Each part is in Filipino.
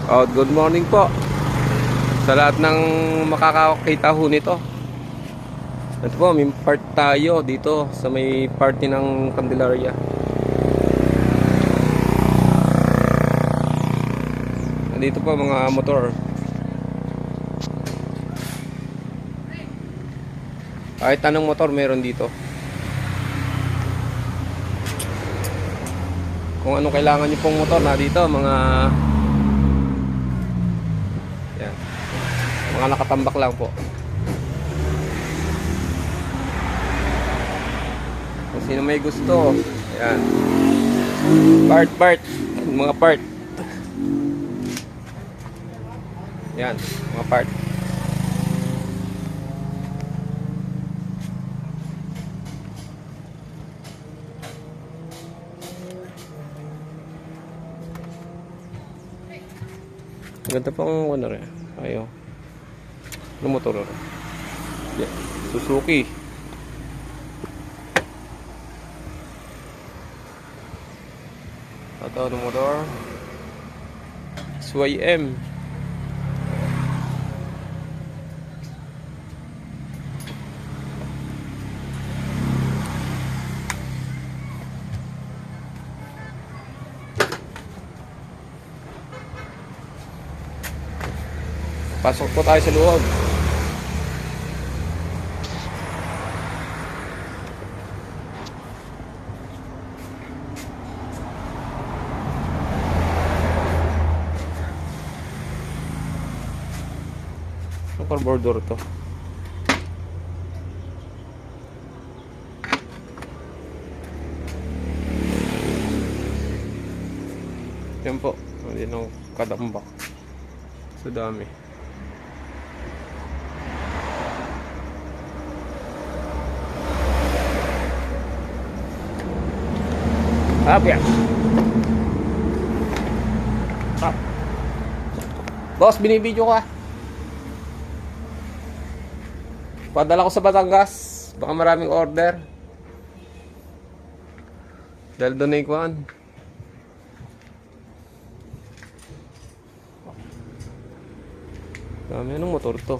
Good morning po sa lahat ng makakakita ho nito. Ito po, may part tayo dito sa may party ng Candelaria. Dito po mga motor. Kahit anong motor meron dito. Kung anong kailangan nyo pong motor na dito, mga yan, mga nakatambak lang po. Kung sino may gusto, yan, part, mga part, yan, mga part. Ganda pang ano rin. Ayaw. Ano motor rin? Yeah. Suzuki. Ito ano motor? SYM. Pasok po tayo sa loob. Ang carburetor to. Yan po. Hindi nang kadambak. Sa dami. Yan. Boss, binibidyo ka. Padala ko sa Batangas. Baka maraming order. Dahil doon na ikuan. Dami, anong motor to?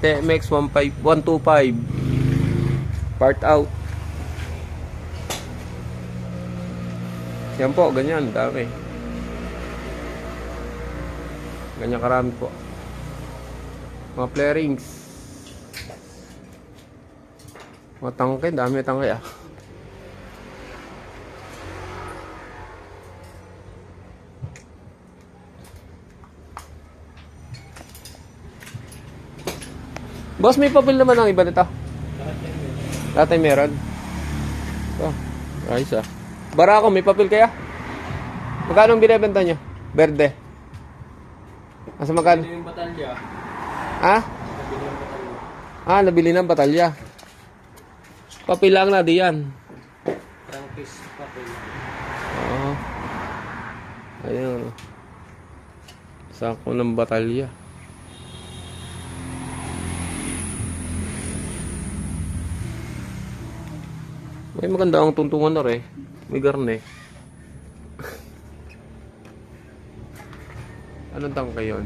TMX 125. Part out. Yan po, ganyan, dami. Ganyan karami po. Mga flarings. Mga tangke, dami tangke ah. Boss, may papel naman ang iba nito. Lahat ay meron. Oh, ayos ah. Barako, may papel kaya? Magkano ang binibenta nyo? Verde. Asa magkano? Nabili ng batalya. Ha? Nabili ng batalya. Nabili ng batalya. Papel lang na diyan. Prangkis papel. Oo. Ayun. Sako ng batalya. May maganda ang tuntungan na rin. May garne. Anong tangka yun?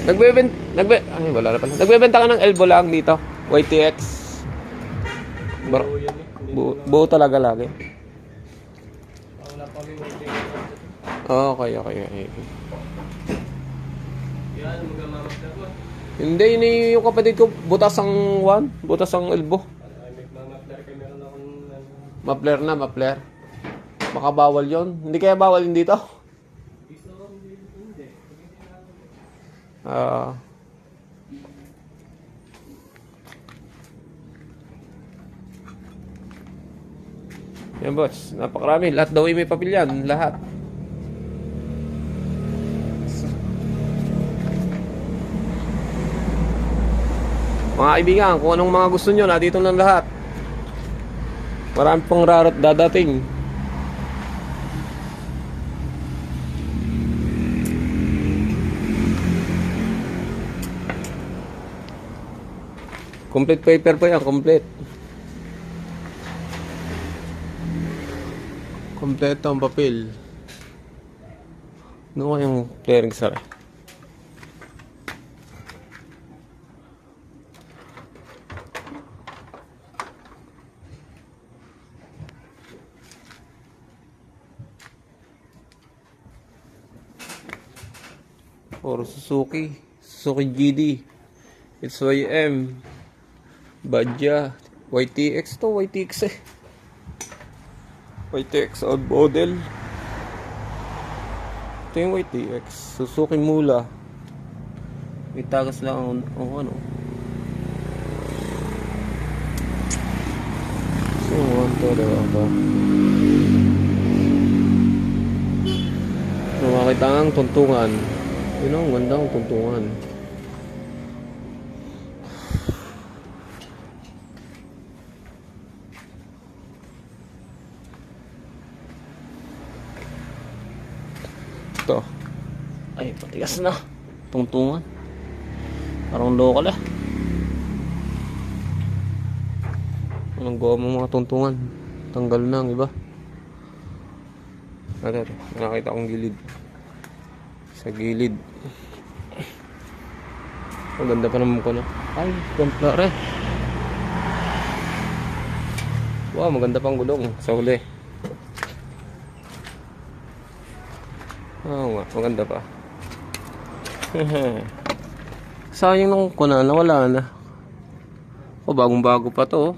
Nagbebenta ka ng elbow lang dito. YTX. Buo yan eh. Buo talaga lagi. Wala pa kami waiting. Okay. Yan, magmamagda ko. Hindi, yung kapatid ko, butas ang elbow. Ay, may mamagda kayo. Meron akong... Mapler. Baka bawal yon. Hindi kaya bawal yun dito? Dito, hindi. Yan boss, napakarami. Lahat daw ay may papel yan. Lahat. Mga kaibigan, kung anong mga gusto nyo, dito lang lahat. Marami pang rarot dadating. Complete paper po yan, complete. Kompleto ang papel. Ano ko yung clearing sara? Or Suzuki GD, SYM, Badja, YTX to, YTX eh. YTX old model. Ito yung YTX, Suzuki Mula. May tagas lang ang ano. So, ito ba? So, makita ang tuntungan. Yun ang gandang tuntungan. Ito. Ay, patigas na. Tungtungan. Parang local eh. Anong gawa mo mga tungtungan? Tanggal na ang iba. Ito. Nakakita akong gilid. Sa gilid. Ang ganda pa naman ko na. Ay, kompla rin. Wow, maganda pang gulong sa huli. Oo nga, maganda pa. Sayang nung kuna, nawala na. O, bagong bago pa to.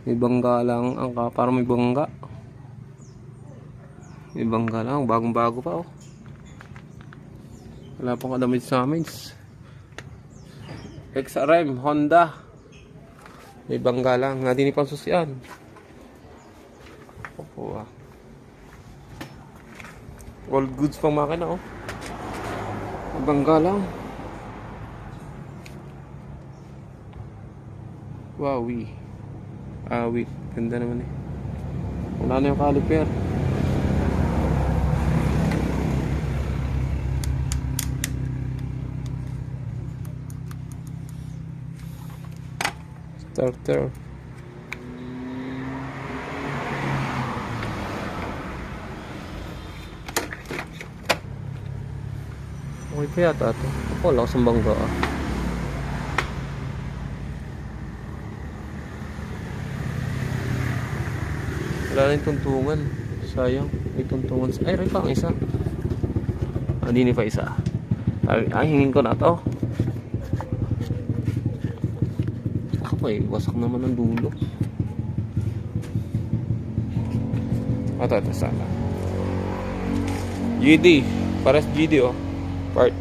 May bangga lang, parang may bangga. May bangga lang, bagong bago pa oh. Wala pang kadamage sa amin. XRM, Honda. May bangga lang, natin ipang susyan. Opo ah. All goods pang makina oh. Bangga lang. Wow, wait. Ganda naman eh. Wala na yung caliper. Starter. Okay pa yata ito. Ako, lakas ang bangga ah. Wala na yung tuntungan. Sayang. May tuntungan. Ay, rin pa ang isa. Hindi pa isa. Ay, hingin ko na to. Ako eh, wasak naman ang dulo. Ito sana. GD. Pares GD oh. Part.